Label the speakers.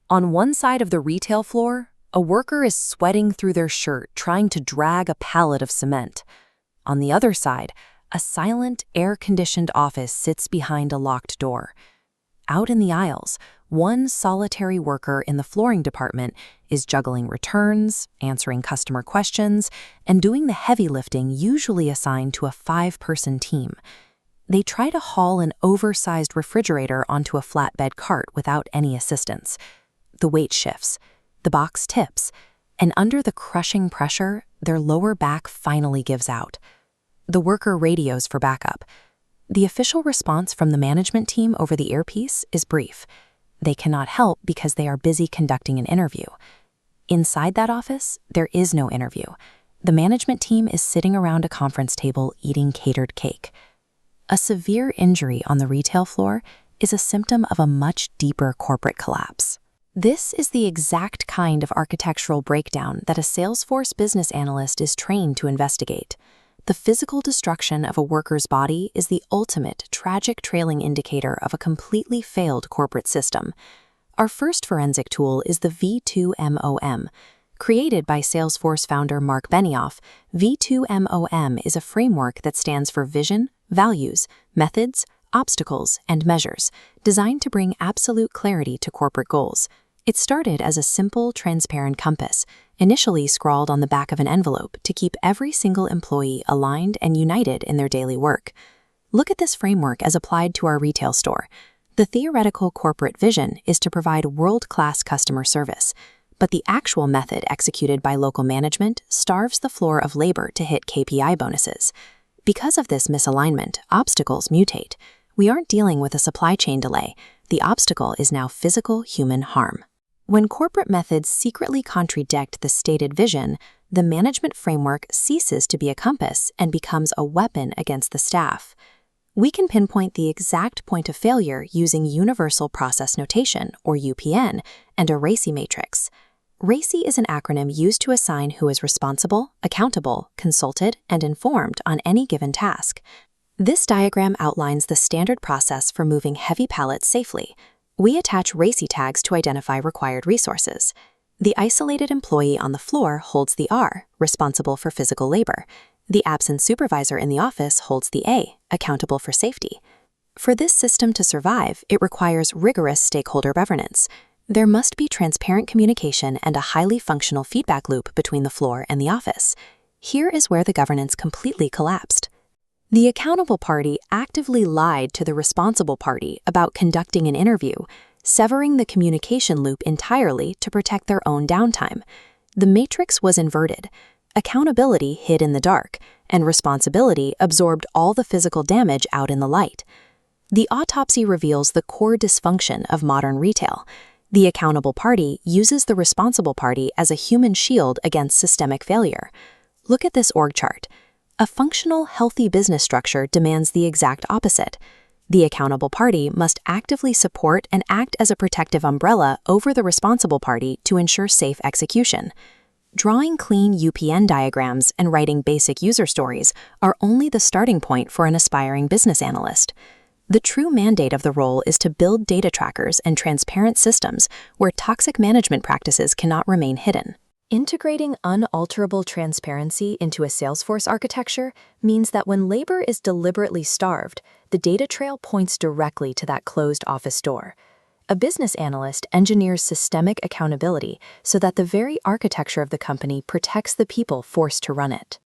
Speaker 1: On one side of the retail floor, a worker is sweating through their shirt trying to drag a pallet of cement. On the other side, a silent, air-conditioned office sits behind a locked door. Out in the aisles, one solitary worker in the flooring department is juggling returns, answering customer questions, and doing the heavy lifting usually assigned to a 5-person team. They try to haul an oversized refrigerator onto a flatbed cart without any assistance. The weight shifts, the box tips, and under the crushing pressure, their lower back finally gives out. The worker radios for backup. The official response from the management team over the earpiece is brief. They cannot help because they are busy conducting an interview. Inside that office, there is no interview. The management team is sitting around a conference table eating catered cake. A severe injury on the retail floor is a symptom of a much deeper corporate collapse. This is the exact kind of architectural breakdown that a Salesforce business analyst is trained to investigate. The physical destruction of a worker's body is the ultimate tragic trailing indicator of a completely failed corporate system. Our first forensic tool is the V2MOM. Created by Salesforce founder Mark Benioff, V2MOM is a framework that stands for vision, values, methods, obstacles, and measures, designed to bring absolute clarity to corporate goals. It started as a simple, transparent compass, initially scrawled on the back of an envelope to keep every single employee aligned and united in their daily work. Look at this framework as applied to our retail store. The theoretical corporate vision is to provide world-class customer service, but the actual method executed by local management starves the floor of labor to hit KPI bonuses. Because of this misalignment, obstacles mutate. We aren't dealing with a supply chain delay. The obstacle is now physical human harm. When corporate methods secretly contradict the stated vision, the management framework ceases to be a compass and becomes a weapon against the staff. We can pinpoint the exact point of failure using Universal Process Notation, or UPN, and a RACI matrix. RACI is an acronym used to assign who is responsible, accountable, consulted, and informed on any given task. This diagram outlines the standard process for moving heavy pallets safely. We attach RACI tags to identify required resources. The isolated employee on the floor holds the R, responsible for physical labor. The absent supervisor in the office holds the A, accountable for safety. For this system to survive, it requires rigorous stakeholder governance. There must be transparent communication and a highly functional feedback loop between the floor and the office. Here is where the governance completely collapsed. The accountable party actively lied to the responsible party about conducting an interview, severing the communication loop entirely to protect their own downtime. The matrix was inverted. Accountability hid in the dark, and responsibility absorbed all the physical damage out in the light. The autopsy reveals the core dysfunction of modern retail. The accountable party uses the responsible party as a human shield against systemic failure. Look at this org chart. A functional, healthy business structure demands the exact opposite. The accountable party must actively support and act as a protective umbrella over the responsible party to ensure safe execution. Drawing clean UPN diagrams and writing basic user stories are only the starting point for an aspiring business analyst. The true mandate of the role is to build data trackers and transparent systems where toxic management practices cannot remain hidden. Integrating unalterable transparency into a Salesforce architecture means that when labor is deliberately starved, the data trail points directly to that closed office door. A business analyst engineers systemic accountability so that the very architecture of the company protects the people forced to run it.